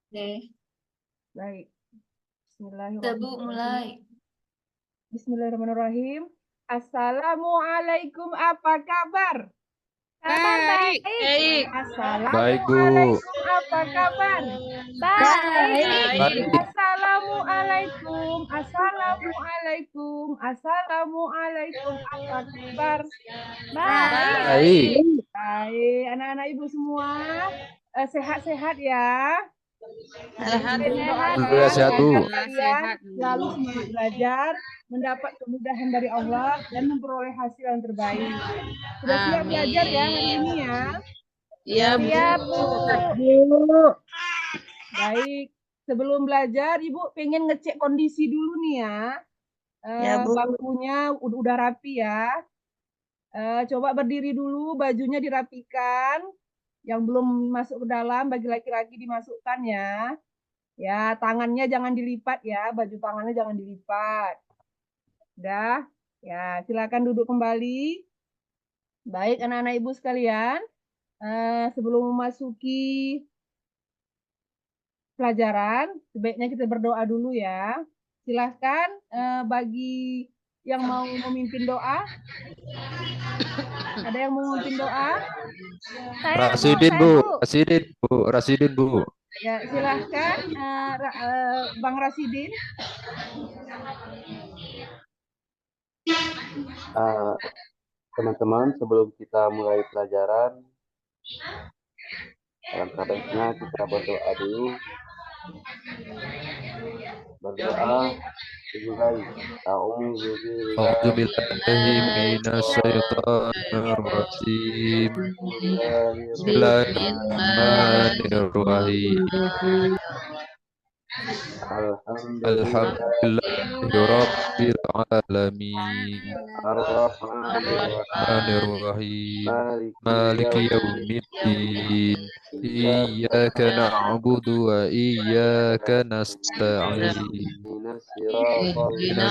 Oke. Baik. Udah, Bu, mulai. Bismillahirrahmanirrahim. Assalamualaikum, apa kabar? Kabar baik. Baik. Baik, Bu. Assalamualaikum, apa kabar? Baik. Baik. Assalamualaikum, assalamualaikum, assalamualaikum, apa kabar? Baik. Baik. Baik, anak-anak ibu semua sehat-sehat ya. Alhamdulillah sehat, Bu. Kalian selalu semangat belajar, mendapat kemudahan dari Allah dan memperoleh hasil yang terbaik. Sudah siap belajar ya hari ini ya? Iya, Bu. Siap, Bu. Baik, sebelum belajar Ibu pengen ngecek kondisi dulu nih ya. Ya, Bu. Bangkunya udah rapi ya. Coba berdiri dulu, bajunya dirapikan. Yang belum masuk ke dalam, bagi laki-laki dimasukkan ya. Ya, tangannya jangan dilipat ya, baju tangannya jangan dilipat. Udah, ya silakan duduk kembali. Baik anak-anak ibu sekalian, sebelum memasuki pelajaran, sebaiknya kita berdoa dulu ya. Silahkan bagi yang mau memimpin doa. Ada yang mau memimpin doa? Rasidin, Bu. Rasidin, Bu. Rasidin, Bu. Ya, silahkan Bang Rasidin. Teman-teman, sebelum kita mulai pelajaran, alangkah baiknya kita berdoa dulu. Berdoa dimulai. A'udzu billahi minasyaitonir rajim. Bismillahirrahmanirrahim. Alhamdulillahirabbil alamin. Ar-Rahmanir-Rahim. Maliki yaumiddin. Iyyaka na'budu wa iyyaka nasta'in. Ihdinas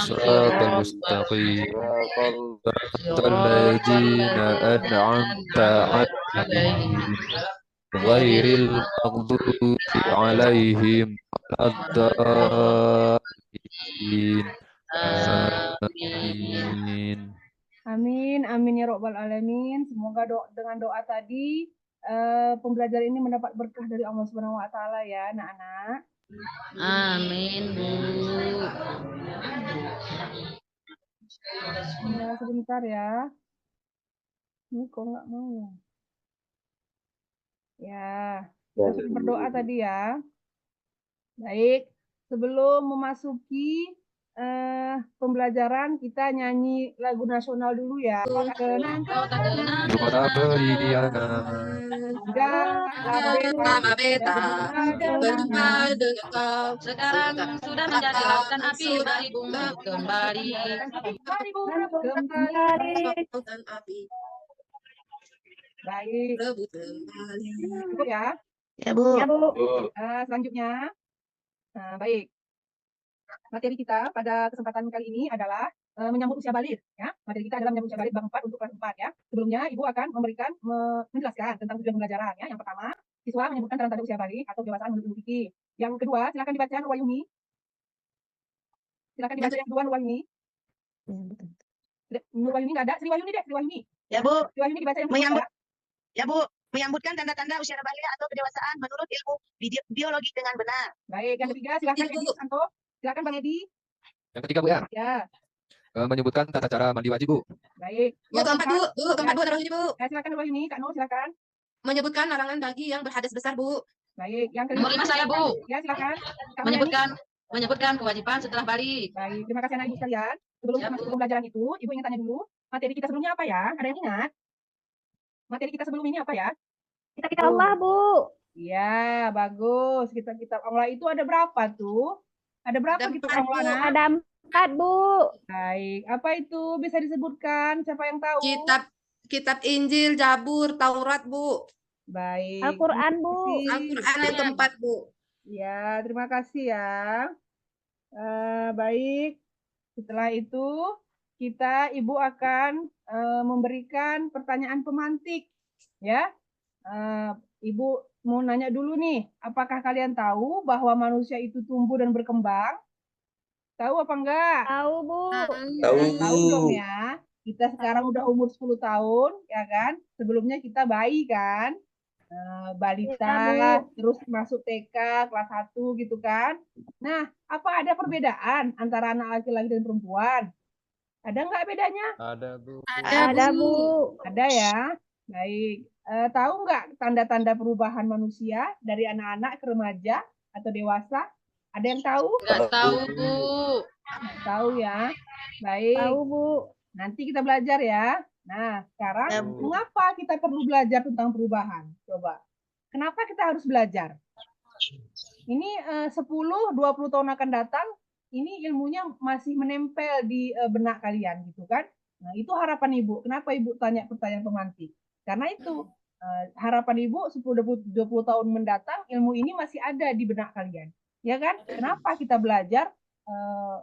siratal mustaqim. Siratal ladzina an'amta 'alaihim. Ghairil maghdubi 'alaihim waladdallin. Amin. Amin, amin ya robbal alamin. Semoga dengan doa tadi pembelajaran ini mendapat berkah dari Allah Subhanahu wa taala ya, anak-anak. Amin, Bu. Ya, sebentar ya. Ini kok nggak mau ya? Ya, kita sudah berdoa tadi ya. Baik, sebelum memasuki pembelajaran, kita nyanyi lagu nasional dulu ya. Sekarang sudah menjadi lautan api, mari bumi kembali. Baik. Cukup ya? Ya, Bu. Ya, Bu. Selanjutnya, baik. Materi kita pada kesempatan kali ini adalah menyambut usia balik. Ya. Materi kita adalah menyambut usia balik bab 4 untuk kelas 4 ya. Sebelumnya Ibu akan menjelaskan tentang tujuan pembelajaran ya. Yang pertama, siswa menyebutkan tanda-tanda usia balik atau kedewasaan menurut Ibu Kiki. Yang kedua, silakan dibaca Nur Wahyuni. Silakan dibaca yang kedua Nur Wahyuni. Nur Wahyuni nggak ada. Sri Wahyuni deh, Sri Wahyuni. Ya, Bu. Sri Wahyuni dibaca yang kedua. Ya, Bu. Menyambutkan tanda-tanda usia balik atau kedewasaan menurut ilmu biologi dengan benar. Baik, yang ketiga silakan Edi Santo. Silakan Bang Edi. Yang ketiga, Bu ya. Ya. Menyebutkan tata cara mandi wajib, Bu. Baik. Bu, keempat, Bu. Keempat, Bu. Terus, Bu. Silakan Nur Wahyuni, Kak Nur, silakan. Menyebutkan larangan bagi yang berhadas besar, Bu. Baik, yang kelima. Nomor 5 saya, Bu. Ya, silakan. Menyebutkan kewajiban setelah balik. Baik, terima kasih anak ibu sekalian. Sebelum kita masuk ke pembelajaran itu, Ibu ingin tanya dulu, materi kita sebelumnya apa ya? Ada yang ingat? Materi kita sebelum ini apa ya? Kita Allah, Bu. Iya, bagus. Kitab Allah itu ada berapa tuh? Ada berapa kitab Allah? Ada 4, Bu. Baik, apa itu? Bisa disebutkan? Siapa yang tahu? Kitab Injil, Zabur, Taurat, Bu. Baik. Al-Quran, Bu. Al-Quran yang keempat, Bu. Ya, terima kasih ya. Baik. Setelah itu, Ibu akan memberikan pertanyaan pemantik. Ya, Ibu mau nanya dulu nih, apakah kalian tahu bahwa manusia itu tumbuh dan berkembang? Tahu apa enggak? Tahu, Bu. Tahu, Tahu dong Bu. ya. Kita sekarang udah umur 10 tahun, ya kan? Sebelumnya kita bayi kan? Balita, Ya, Bu. terus masuk TK, kelas 1 gitu kan. Nah, apa ada perbedaan antara anak laki-laki dan perempuan? Ada nggak bedanya? Ada, Bu. Ada, Bu. Ada ya. Baik. Tahu nggak tanda-tanda perubahan manusia dari anak-anak ke remaja atau dewasa? Ada yang tahu? Nggak tahu, Bu. Tahu ya. Baik. Tahu, Bu. Nanti kita belajar ya. Nah, sekarang Ya, Bu. mengapa kita perlu belajar tentang perubahan? Coba. Kenapa kita harus belajar? Ini 10-20 tahun akan datang, ini ilmunya masih menempel di benak kalian gitu kan. Nah, itu harapan Ibu. Kenapa Ibu tanya pertanyaan pemantik? Karena itu harapan Ibu 10-20 tahun mendatang ilmu ini masih ada di benak kalian. Ya kan? Kenapa kita belajar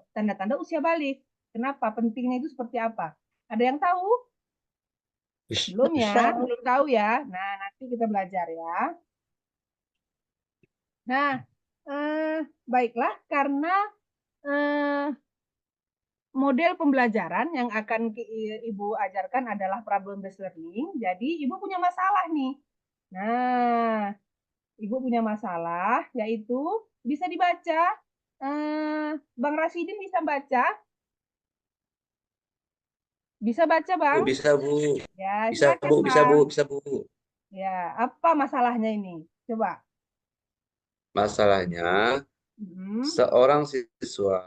tanda-tanda usia balik? Kenapa? Pentingnya itu seperti apa? Ada yang tahu? Belum ya? Belum tahu ya? Nah, nanti kita belajar ya. Nah, baiklah, karena model pembelajaran yang akan Ibu ajarkan adalah problem based learning. Jadi, Ibu punya masalah nih. Nah, Ibu punya masalah, yaitu bisa dibaca. Bang Rasidin bisa baca? Bisa baca, Bang? Bisa, Bu. Ya, Bisa, silakan, Bu. Bisa, Bang. Bu. Bisa, Bu. Ya, apa masalahnya ini? Coba. Masalahnya, seorang siswa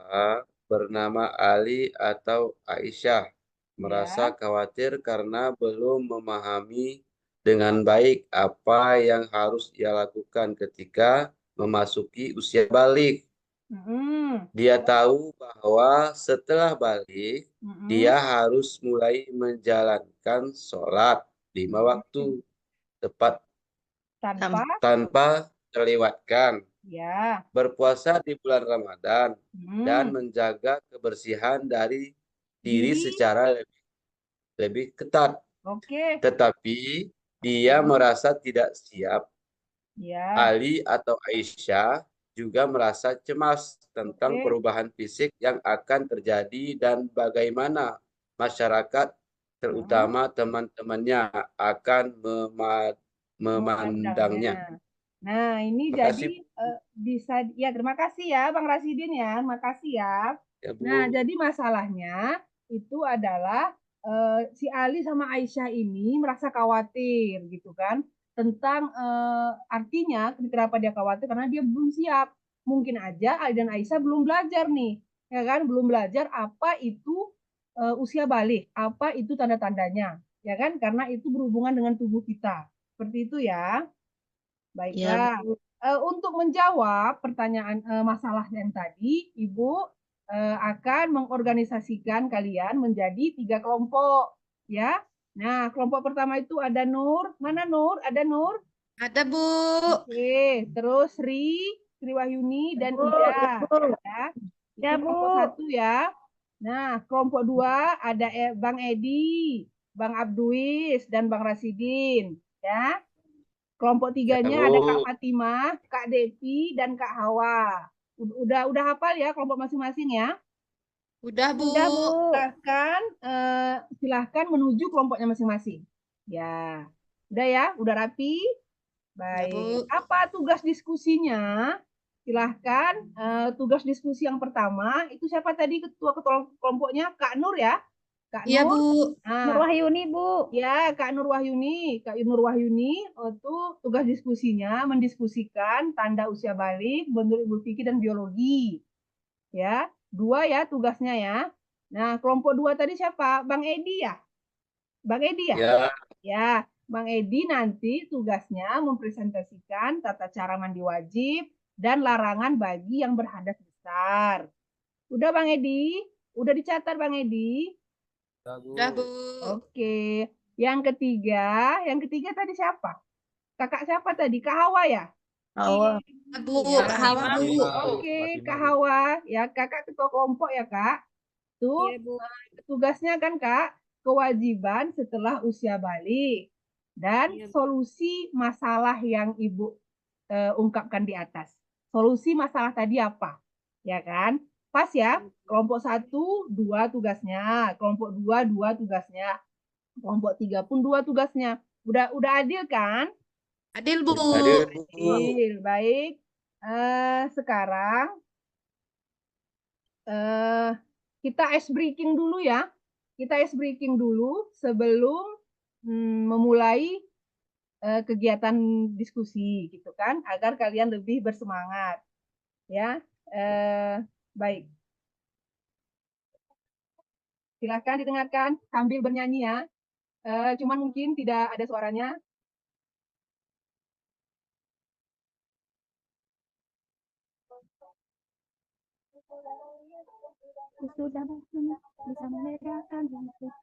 bernama Ali atau Aisyah merasa khawatir karena belum memahami dengan baik apa yang harus ia lakukan ketika memasuki usia balik. Dia tahu bahwa setelah balik, dia harus mulai menjalankan sholat 5 waktu tepat tanpa terlewatkan, Ya. berpuasa di bulan Ramadan, dan menjaga kebersihan dari diri secara lebih ketat. Oke. Tetapi dia merasa tidak siap. Ya. Ali atau Aisyah juga merasa cemas tentang perubahan fisik yang akan terjadi dan bagaimana masyarakat, terutama teman-temannya, akan memandangnya. Nah, ini Terima kasih, jadi bisa ya, terima kasih ya Bang Rasidin ya. Terima kasih ya. ya, Bu. Nah, jadi masalahnya itu adalah si Ali sama Aisyah ini merasa khawatir gitu kan tentang artinya kenapa dia khawatir karena dia belum siap. Mungkin aja Ali dan Aisyah belum belajar nih, ya kan? Belum belajar apa itu usia balik, apa itu tanda-tandanya, ya kan? Karena itu berhubungan dengan tubuh kita. Seperti itu ya. Baiklah. Untuk menjawab pertanyaan masalah yang tadi, Ibu akan mengorganisasikan kalian menjadi 3 kelompok, ya. Nah, kelompok pertama itu ada Nur. Mana Nur? Ada Nur? Ada, Bu. Oke, terus Sri Wahyuni dan Bu, Ida. Bu. Ya. Ya, Itu Bu. kelompok 1 ya. Nah, kelompok 2 ada Bang Edi, Bang Abduis, dan Bang Rasidin. Ya. Kelompok 3-nya ada Kak Fatimah, Kak Devi, dan Kak Hawa. Udah hafal ya kelompok masing-masing ya? Udah, Bu. Udah, Bu. Silahkan menuju kelompoknya masing-masing. Ya, udah ya, udah rapi. Baik. Bu. Apa tugas diskusinya? Silahkan. Tugas diskusi yang pertama itu siapa tadi ketua kelompoknya? Kak Nur ya? Kak Iya, Nur. Bu. Nah, Nur Wahyuni, Bu. ya, Kak Nur Wahyuni. Kak Nur Wahyuni itu tugas diskusinya mendiskusikan tanda usia balik, bentuk ibu fikih dan biologi. Ya, 2 ya tugasnya ya. Nah, kelompok 2 tadi siapa? Bang Edi ya? Bang Edi ya? Ya. Ya, Bang Edi nanti tugasnya mempresentasikan tata cara mandi wajib dan larangan bagi yang berhadas besar. Udah Bang Edi? Udah dicatat Bang Edi? Udah, Bu. Oke. Yang ketiga tadi siapa? Kakak siapa tadi? Kak Hawa ya? Hawa. Bu, Ya. Kak Hawa, Bu. Oke, Kak Hawa. Ya, kakak ketua kelompok ya, Kak. Tuh, Iya, Bu. tugasnya kan, Kak, kewajiban setelah usia balik. Dan solusi masalah yang Ibu ungkapkan di atas. Solusi masalah tadi apa? Ya kan? Pas ya? Kelompok 1, 2 tugasnya. Kelompok 2, 2 tugasnya. Kelompok 3 pun 2 tugasnya. Udah adil kan? Adil, Bu. Adil, Bu. Adil. Baik. Sekarang kita ice breaking dulu ya. Kita ice breaking dulu sebelum memulai kegiatan diskusi gitu kan, agar kalian lebih bersemangat ya. Baik, silahkan didengarkan sambil bernyanyi ya. Cuman mungkin tidak ada suaranya. Sudah waktunya bisa membedakan hidup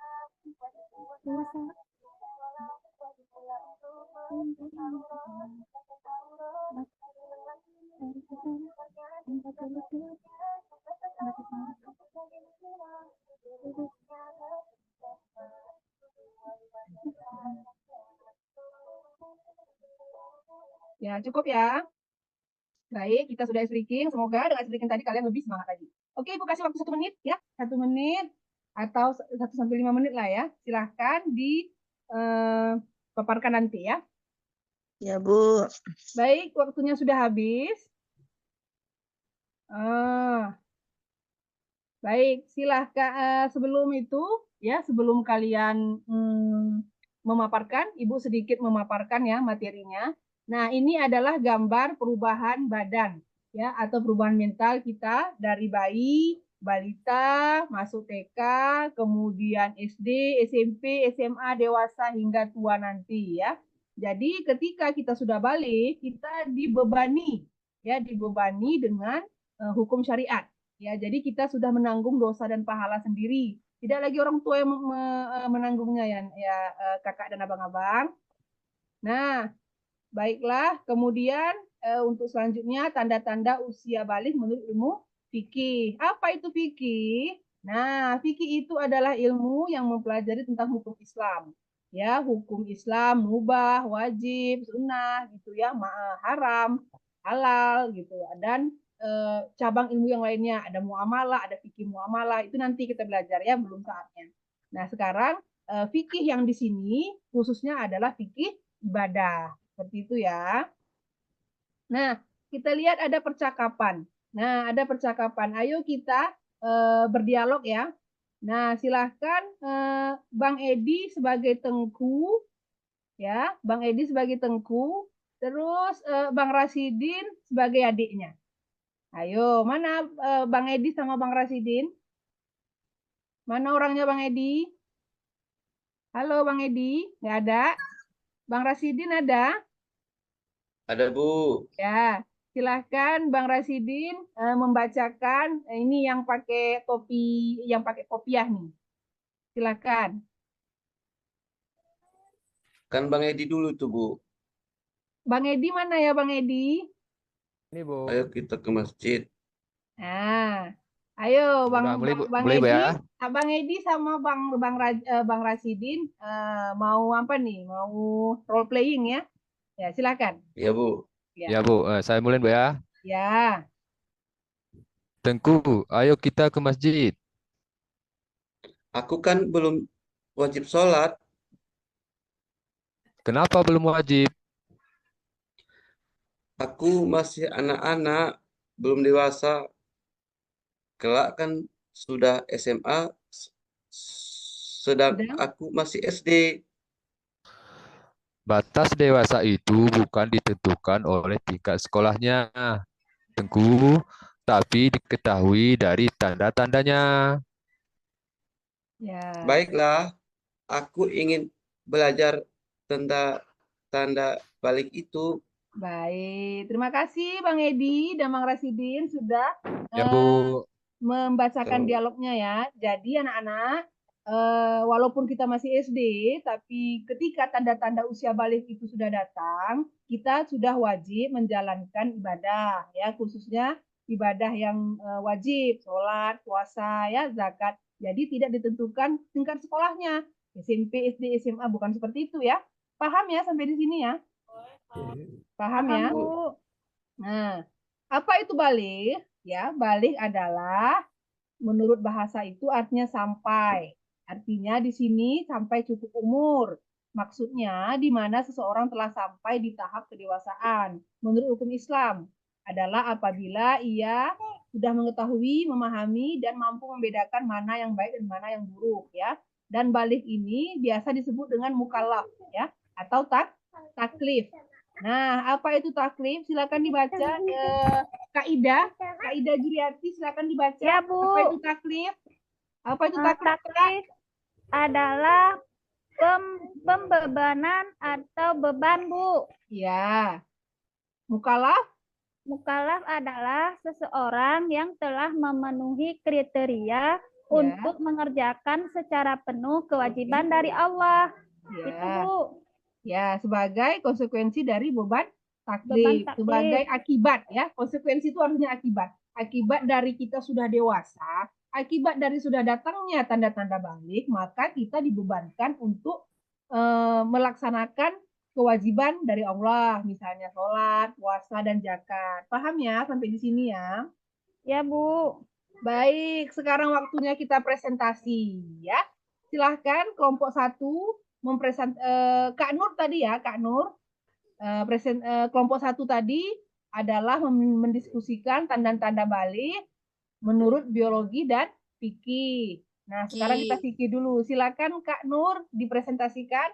dewasa. Ya, cukup ya. Baik, kita sudah speaking. Semoga dengan speaking tadi kalian lebih semangat lagi. Oke, Ibu kasih waktu 1 menit ya. 1 menit atau 1 sampai 5 menit lah ya. Silahkan dipaparkan nanti ya. Ya, Bu. Baik, waktunya sudah habis. Baik, silahkan sebelum itu ya, sebelum kalian memaparkan, Ibu sedikit memaparkan ya materinya. Nah, ini adalah gambar perubahan badan ya, atau perubahan mental kita dari bayi, balita, masuk TK, kemudian SD, SMP, SMA, dewasa hingga tua nanti ya. Jadi ketika kita sudah balik, kita dibebani dengan hukum syariat. Ya, jadi kita sudah menanggung dosa dan pahala sendiri. Tidak lagi orang tua yang menanggungnya ya, kakak dan abang-abang. Nah, baiklah. Kemudian untuk selanjutnya tanda-tanda usia balik menurut ilmu fikih. Apa itu fikih? Nah, fikih itu adalah ilmu yang mempelajari tentang hukum Islam. Ya, hukum Islam mubah, wajib, sunnah gitu ya, haram, halal gitu. Dan cabang ilmu yang lainnya, ada muamalah, ada fikih muamalah, itu nanti kita belajar ya, belum saatnya. Nah, sekarang fikih yang di sini khususnya adalah fikih ibadah. Seperti itu ya. Nah, kita lihat ada percakapan. Nah, ada percakapan. Ayo kita berdialog ya. Nah, silahkan Bang Edi sebagai Tengku, ya, Bang Edi sebagai Tengku, terus Bang Rasidin sebagai adiknya. Ayo, mana Bang Edi sama Bang Rasidin? Mana orangnya Bang Edi? Halo Bang Edi, nggak ada? Bang Rasidin ada? Ada, Bu. Ya, silahkan Bang Rasidin membacakan ini yang pakai topi, yang pakai kopiah nih. Silahkan. Kan Bang Edi dulu tuh, Bu. Bang Edi mana ya Bang Edi? Ini Bu. Ayo kita ke masjid. Nah, ayo Bang Udah, Bang mulai Bu Edi, ya. Bang Edi sama Bang Rasidin mau apa nih? Mau role playing ya? Ya, silakan. Ya, Bu. Ya Bu, saya mulai Bu ya. Ya. Tengku, ayo kita ke masjid. Aku kan belum wajib sholat. Kenapa belum wajib? Aku masih anak-anak, belum dewasa. Kelak kan sudah SMA, sedang Sudah? aku masih SD. Batas dewasa itu bukan ditentukan oleh tingkat sekolahnya, Tengku, tapi diketahui dari tanda-tandanya. Ya. Baiklah, aku ingin belajar tentang tanda balik itu. Baik, terima kasih Bang Edi dan Bang Rasidin sudah Ya Bu. membacakan Tuh. dialognya ya. Jadi anak-anak, walaupun kita masih SD, tapi ketika tanda-tanda usia balik itu sudah datang, kita sudah wajib menjalankan ibadah ya, khususnya ibadah yang wajib, sholat, puasa, ya, zakat. Jadi tidak ditentukan tingkat sekolahnya, SMP, SD, SMA, bukan seperti itu ya. Paham ya sampai di sini ya? Paham ya? Bu. Nah, apa itu balik? Ya, balik adalah menurut bahasa itu artinya sampai. Artinya di sini sampai cukup umur. Maksudnya di mana seseorang telah sampai di tahap kedewasaan. Menurut hukum Islam adalah apabila ia sudah mengetahui, memahami, dan mampu membedakan mana yang baik dan mana yang buruk, ya. Dan balik ini biasa disebut dengan mukallaf, ya, atau taklif. Nah, apa itu taklif? Silakan dibaca kaidah Juriati, silakan dibaca. Ya, Bu. Apa itu taklif? Apa itu taklif? Taklif adalah pembebanan atau beban, Bu. Ya. Mukallaf? Mukallaf adalah seseorang yang telah memenuhi kriteria untuk mengerjakan secara penuh kewajiban dari Allah. Ya. Itu, Bu. Ya, sebagai konsekuensi dari beban Beban taklif, taklif. sebagai akibat, ya. Konsekuensi itu harusnya akibat. Akibat dari kita sudah dewasa, akibat dari sudah datangnya tanda-tanda balik, maka kita dibebankan untuk melaksanakan kewajiban dari Allah, misalnya sholat, puasa, dan zakat. Paham ya sampai di sini ya? Ya, Bu. Baik, sekarang waktunya kita presentasi ya. Silahkan kelompok 1 Kak Nur tadi ya, Kak Nur. Kelompok 1 tadi adalah mendiskusikan tanda-tanda balik menurut biologi dan fikih. Nah, sekarang kita fikih dulu. Silakan Kak Nur dipresentasikan.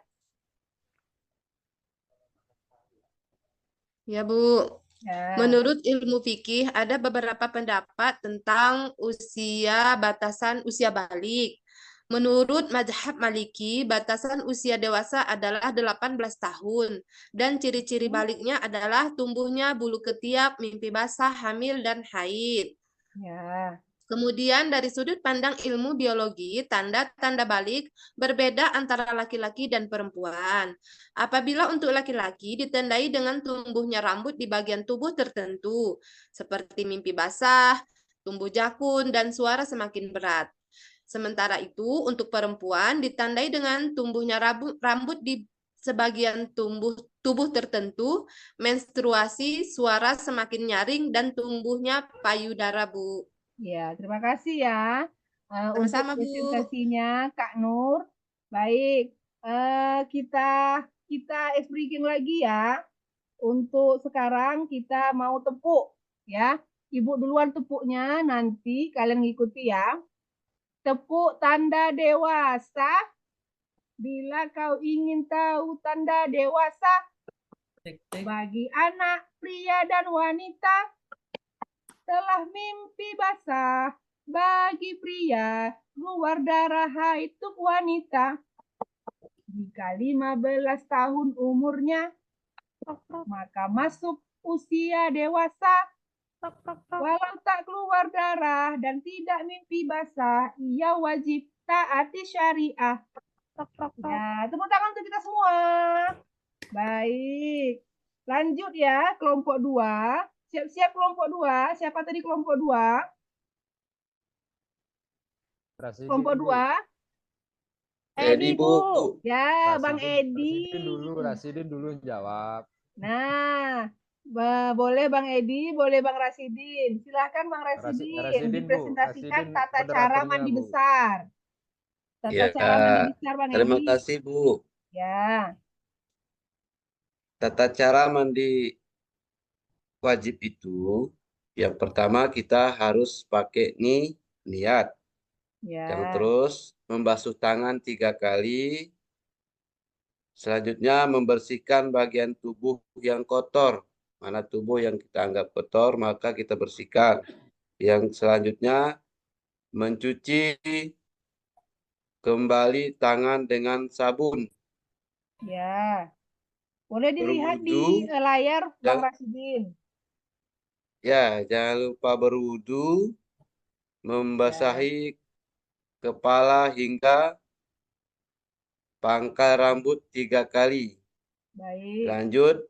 Ya, Bu. Ya. Menurut ilmu fikih, ada beberapa pendapat tentang batasan usia balik. Menurut mazhab Maliki, batasan usia dewasa adalah 18 tahun. Dan ciri-ciri baliknya adalah tumbuhnya bulu ketiak, mimpi basah, hamil, dan haid. Ya. Kemudian dari sudut pandang ilmu biologi, tanda-tanda balik berbeda antara laki-laki dan perempuan. Apabila untuk laki-laki ditandai dengan tumbuhnya rambut di bagian tubuh tertentu, seperti mimpi basah, tumbuh jakun, dan suara semakin berat. Sementara itu, untuk perempuan ditandai dengan tumbuhnya rambut di sebagian tubuh tertentu, menstruasi, suara semakin nyaring, dan tumbuhnya payudara, Bu. Ya, terima kasih ya untuk Sama-sama, Bu. presentasinya Kak Nur. Baik, kita breaking lagi ya. Untuk sekarang kita mau tepuk ya. Ibu duluan tepuknya, nanti kalian ngikuti ya. Tepuk tanda dewasa. Bila kau ingin tahu tanda dewasa bagi anak pria dan wanita, telah mimpi basah bagi pria, keluar darah haid untuk wanita. Jika 15 tahun umurnya, maka masuk usia dewasa. Walau tak keluar darah dan tidak mimpi basah, ia wajib taati syariah. Ya, tepuk tangan untuk kita semua. Baik. Lanjut ya, kelompok 2. Siap-siap kelompok 2. Siapa tadi kelompok 2? Kelompok 2. Edi, Bu. Ya, Bang Edi. Rasidin dulu jawab. Nah, boleh Bang Edi, boleh Bang Rasidin. Silahkan Bang Rasidin, dipresentasikan Rasidin tata cara mandi besar. Tata cara mandi besar Bang Edi. Terima kasih, Bu. Ya. Tata cara mandi wajib itu, yang pertama kita harus pakai niat. Ya. Yang terus membasuh tangan 3 kali. Selanjutnya membersihkan bagian tubuh yang kotor. Mana tubuh yang kita anggap kotor, maka kita bersihkan. Yang selanjutnya mencuci kembali tangan dengan sabun. Ya. Boleh dilihat di layar Bang Rasidin. Ya, jangan lupa berwudu, membasahi kepala hingga pangkal rambut 3 kali. Baik. Lanjut,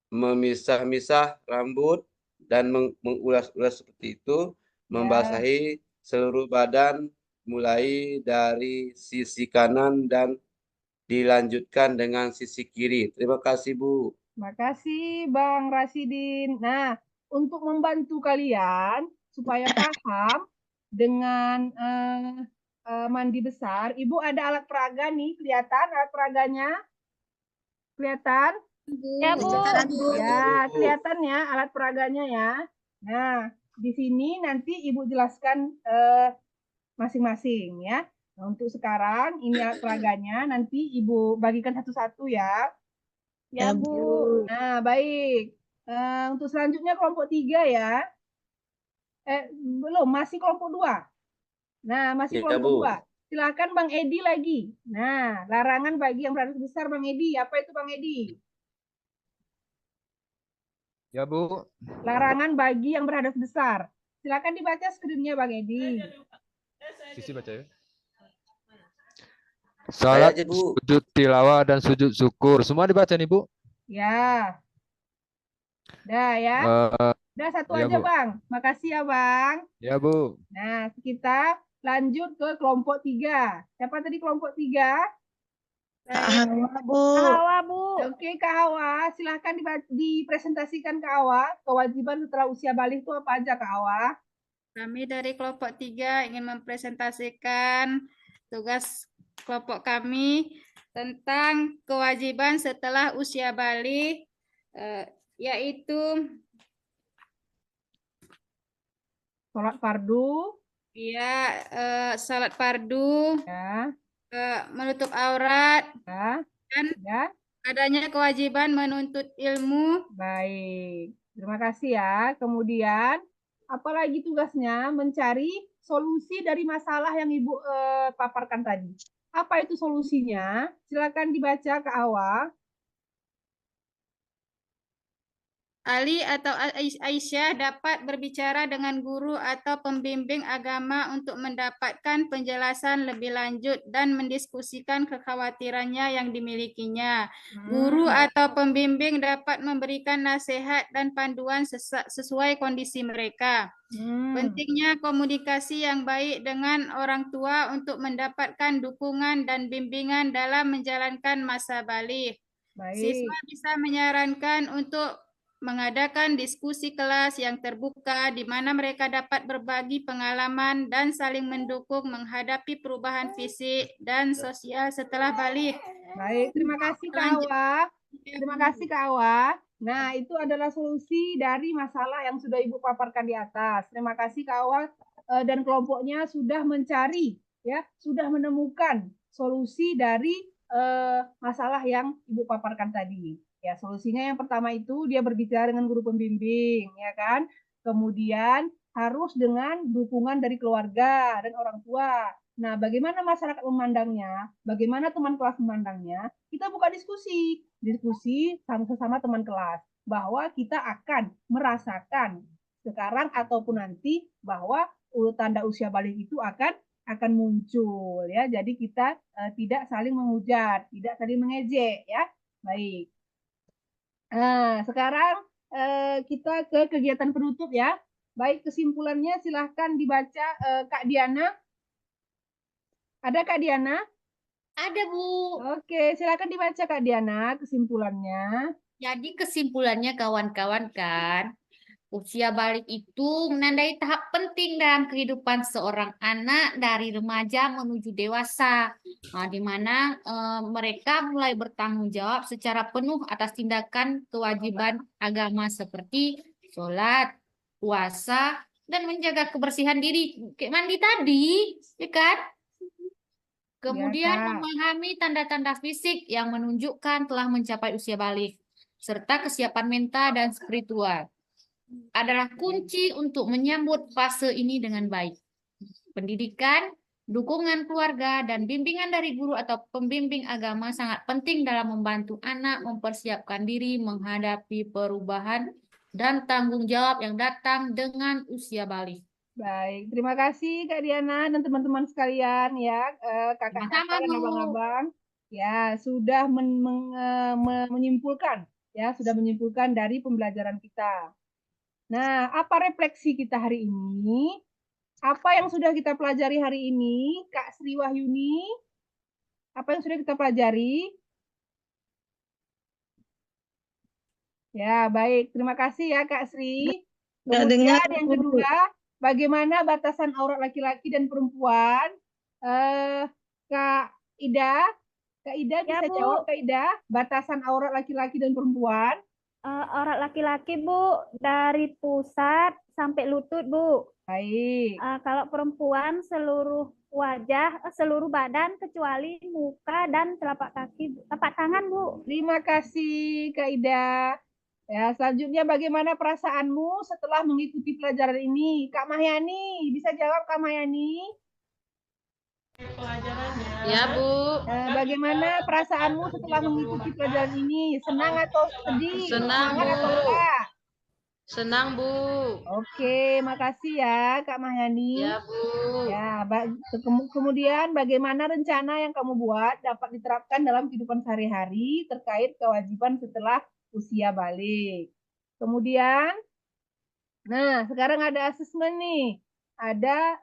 memisah-misah rambut dan mengulas-ulas seperti itu, membasahi seluruh badan mulai dari sisi kanan dan dilanjutkan dengan sisi kiri. Terima kasih, Bu. Makasih Bang Rasidin. Nah, untuk membantu kalian supaya paham dengan mandi besar, Ibu ada alat peraga nih, kelihatan alat peraganya? Kelihatan? Ya, Bu. Kelihatan, Bu. Ya, Bu. kelihatan ya alat peraganya ya. Nah, di sini nanti Ibu jelaskan masing-masing ya. Nah, untuk sekarang ini alat peraganya, nanti Ibu bagikan satu-satu ya. Ya, Bu. Nah, baik. Untuk selanjutnya kelompok 3 ya. Belum, masih kelompok 2. Nah, masih Ya, kelompok Bu. 2. Silakan Bang Edi lagi. Nah, larangan bagi yang beratus besar Bang Edi. Apa itu Bang Edi? Ya, Bu. Larangan bagi yang berhadas besar. Silakan dibaca skripnya Bang Edi. Sisi baca ya. Salat, aja, Bu. sujud tilawah dan sujud syukur. Semua dibaca nih, Bu. Ya. Dah ya. Dah satu ya, aja Bu. Bang. Makasih ya Bang. Ya, Bu. Nah, kita lanjut ke kelompok 3. Siapa tadi kelompok 3? Kak Hawa, Bu. Hawa, Bu. Oke, Kak Hawa. Silahkan dipresentasikan Kak Hawa. Kewajiban setelah usia balik itu apa aja Kak Hawa? Kami dari kelompok 3 ingin mempresentasikan tugas kelompok kami tentang kewajiban setelah usia balik, yaitu Sholat fardu. ya salat fardu, Ya. menutup aurat, Ya. dan Ya. adanya kewajiban menuntut ilmu. Baik. Terima kasih ya. Kemudian, apalagi tugasnya mencari solusi dari masalah yang Ibu paparkan tadi. Apa itu solusinya? Silakan dibaca Kak Hawa. Ali atau Aisyah dapat berbicara dengan guru atau pembimbing agama untuk mendapatkan penjelasan lebih lanjut dan mendiskusikan kekhawatirannya yang dimilikinya. Guru atau pembimbing dapat memberikan nasihat dan panduan sesuai kondisi mereka. Pentingnya komunikasi yang baik dengan orang tua untuk mendapatkan dukungan dan bimbingan dalam menjalankan masa balik. Baik. Siswa bisa menyarankan untuk mengadakan diskusi kelas yang terbuka di mana mereka dapat berbagi pengalaman dan saling mendukung menghadapi perubahan fisik dan sosial setelah balik. Baik, terima kasih Kak Hawa. Terima kasih Kak Hawa. Nah, itu adalah solusi dari masalah yang sudah Ibu paparkan di atas. Terima kasih Kak Hawa dan kelompoknya sudah mencari, ya, sudah menemukan solusi dari masalah yang Ibu paparkan tadi. Ya, solusinya yang pertama itu dia berbicara dengan guru pembimbing, ya kan? Kemudian harus dengan dukungan dari keluarga dan orang tua. Nah, bagaimana masyarakat memandangnya? Bagaimana teman kelas memandangnya? Kita buka diskusi sama teman kelas bahwa kita akan merasakan sekarang ataupun nanti bahwa tanda usia balik itu akan muncul ya. Jadi kita tidak saling menghujat, tidak saling mengejek ya. Baik. Nah, sekarang kita ke kegiatan penutup ya. Baik, kesimpulannya silahkan dibaca Kak Diana. Ada Kak Diana? Ada, Bu. Oke, silakan dibaca Kak Diana kesimpulannya. Jadi kesimpulannya kawan-kawan kan, usia balik itu menandai tahap penting dalam kehidupan seorang anak dari remaja menuju dewasa, di mana mereka mulai bertanggung jawab secara penuh atas tindakan kewajiban agama seperti sholat, puasa, dan menjaga kebersihan diri. Kayak mandi tadi, ya kan? Kemudian memahami tanda-tanda fisik yang menunjukkan telah mencapai usia balik, serta kesiapan mental dan spiritual adalah kunci untuk menyambut fase ini dengan baik. Pendidikan, dukungan keluarga, dan bimbingan dari guru atau pembimbing agama sangat penting dalam membantu anak mempersiapkan diri menghadapi perubahan dan tanggung jawab yang datang dengan usia balik. Baik, terima kasih Kak Diana dan teman-teman sekalian ya, kakak-kakak dan abang-abang ya sudah menyimpulkan ya, sudah menyimpulkan dari pembelajaran kita. Nah, apa refleksi kita hari ini? Apa yang sudah kita pelajari hari ini, Kak Sri Wahyuni? Apa yang sudah kita pelajari? Ya, baik. Terima kasih ya, Kak Sri. Nggak dengar, Kemudian yang Bu. kedua, bagaimana batasan aurat laki-laki dan perempuan? Kak Ida, Kak Ida Ya, bisa Bu. jawab, Kak Ida, batasan aurat laki-laki dan perempuan? Aurat laki-laki, Bu, dari pusat sampai lutut, Bu. Baik. Kalau perempuan seluruh wajah, seluruh badan kecuali muka dan telapak kaki, telapak tangan, Bu. Terima kasih, Kak Ida. Ya, selanjutnya bagaimana perasaanmu setelah mengikuti pelajaran ini? Kak Mahyani, bisa jawab Kak Mahyani? Ya, Bu. Bagaimana perasaanmu setelah mengikuti pelajaran ini? Senang atau sedih? Senang, Semangat atau Bu. enggak? Senang, Bu. Oke, makasih ya Kak Mahyani. Ya, Bu. Ya, kemudian bagaimana rencana yang kamu buat dapat diterapkan dalam kehidupan sehari-hari terkait kewajiban setelah usia balik. Kemudian, nah sekarang ada asesmen nih. Ada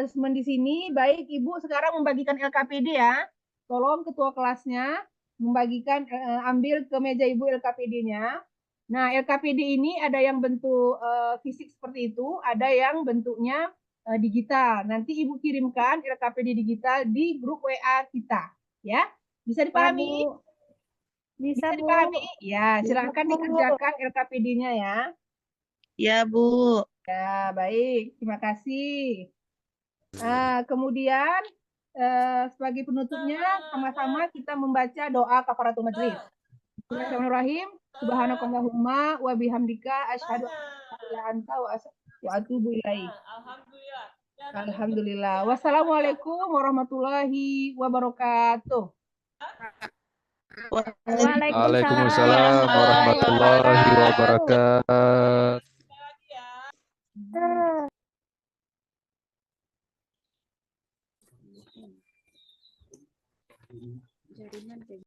asesmen di sini. Baik, Ibu sekarang membagikan LKPD ya. Tolong ketua kelasnya membagikan ambil ke meja Ibu LKPD-nya. Nah, LKPD ini ada yang bentuk fisik seperti itu, ada yang bentuknya digital. Nanti Ibu kirimkan LKPD digital di grup WA kita, ya. Bisa dipahami? Bu. Bisa, Bu. Dipahami? Ya, silakan Bu. dikerjakan LKPD-nya ya. Ya, Bu. Ya, baik. Terima kasih. Kemudian sebagai penutupnya sama-sama kita membaca doa kafaratul majelis. Bismillahirrahmanirrahim. Subhanakallahumma wa bihamdika asyhadu an la ilaha illa anta wa atubu ilaik. Alhamdulillah. Wassalamualaikum warahmatullahi wabarakatuh. Waalaikumsalam warahmatullahi wabarakatuh.